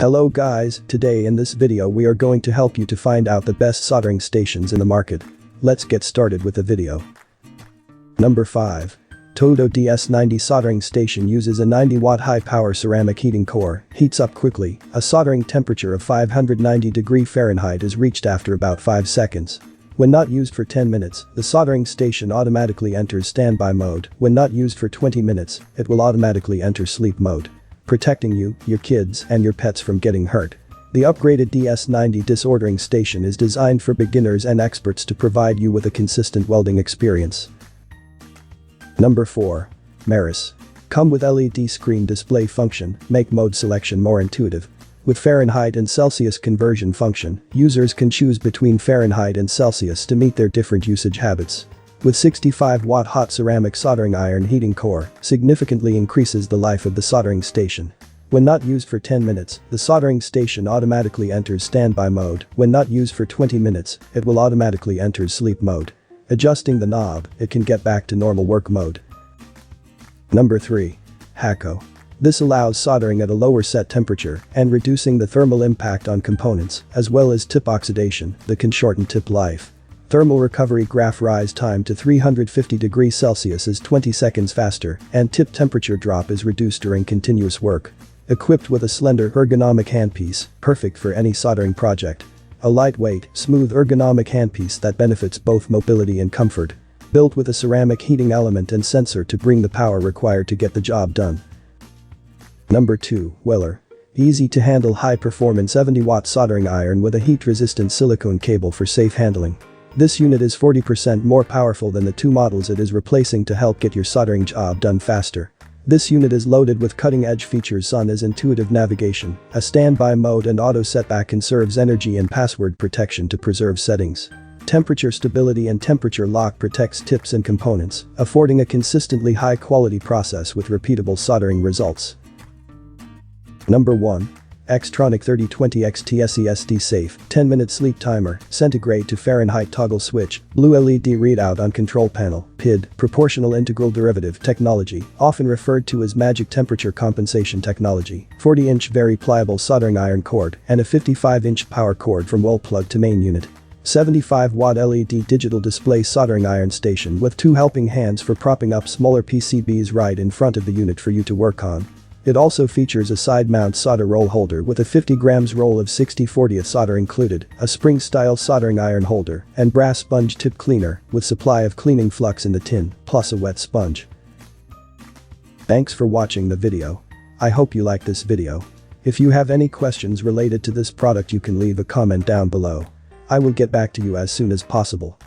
Hello guys, today in this video we are going to help you to find out the best soldering stations in the market. Let's get started with the video. Number 5. TOAUTO DS90 soldering station uses a 90-watt high-power ceramic heating core, heats up quickly, a soldering temperature of 590 Fahrenheit is reached after about 5 seconds. When not used for 10 minutes, the soldering station automatically enters standby mode. When not used for 20 minutes, it will automatically enter sleep mode, protecting you, your kids, and your pets from getting hurt. The upgraded DS90 disordering station is designed for beginners and experts to provide you with a consistent welding experience. Number 4. Merece. Come with LED screen display function, make mode selection more intuitive. With Fahrenheit and Celsius conversion function, users can choose between Fahrenheit and Celsius to meet their different usage habits. With 65-watt hot ceramic soldering iron heating core, significantly increases the life of the soldering station. When not used for 10 minutes, the soldering station automatically enters standby mode. When not used for 20 minutes, it will automatically enter sleep mode. Adjusting the knob, it can get back to normal work mode. Number 3. Hakko. This allows soldering at a lower set temperature and reducing the thermal impact on components, as well as tip oxidation that can shorten tip life. Thermal recovery graph rise time to 350 Celsius is 20 seconds faster, and tip temperature drop is reduced during continuous work. Equipped with a slender ergonomic handpiece, perfect for any soldering project. A lightweight, smooth ergonomic handpiece that benefits both mobility and comfort. Built with a ceramic heating element and sensor to bring the power required to get the job done. Number 2. Weller. Easy to handle high-performance 70-watt soldering iron with a heat-resistant silicone cable for safe handling. This unit is 40% more powerful than the two models it is replacing to help get your soldering job done faster. This unit is loaded with cutting-edge features such as intuitive navigation, a standby mode, and auto setback conserves energy and password protection to preserve settings. Temperature stability and temperature lock protects tips and components, affording a consistently high-quality process with repeatable soldering results. Number 1. X-Tronic 3020 XTSE SD Safe, 10-minute sleep timer, centigrade to Fahrenheit toggle switch, blue LED readout on control panel, PID, proportional integral derivative technology, often referred to as magic temperature compensation technology, 40-inch very pliable soldering iron cord, and a 55-inch power cord from wall plug to main unit. 75-watt LED digital display soldering iron station with 2 helping hands for propping up smaller PCBs right in front of the unit for you to work on. It also features a side-mount solder roll holder with a 50 grams roll of 60/40 solder included, a spring-style soldering iron holder, and brass sponge tip cleaner with supply of cleaning flux in the tin, plus a wet sponge. Thanks for watching the video. I hope you liked this video. If you have any questions related to this product, you can leave a comment down below. I will get back to you as soon as possible.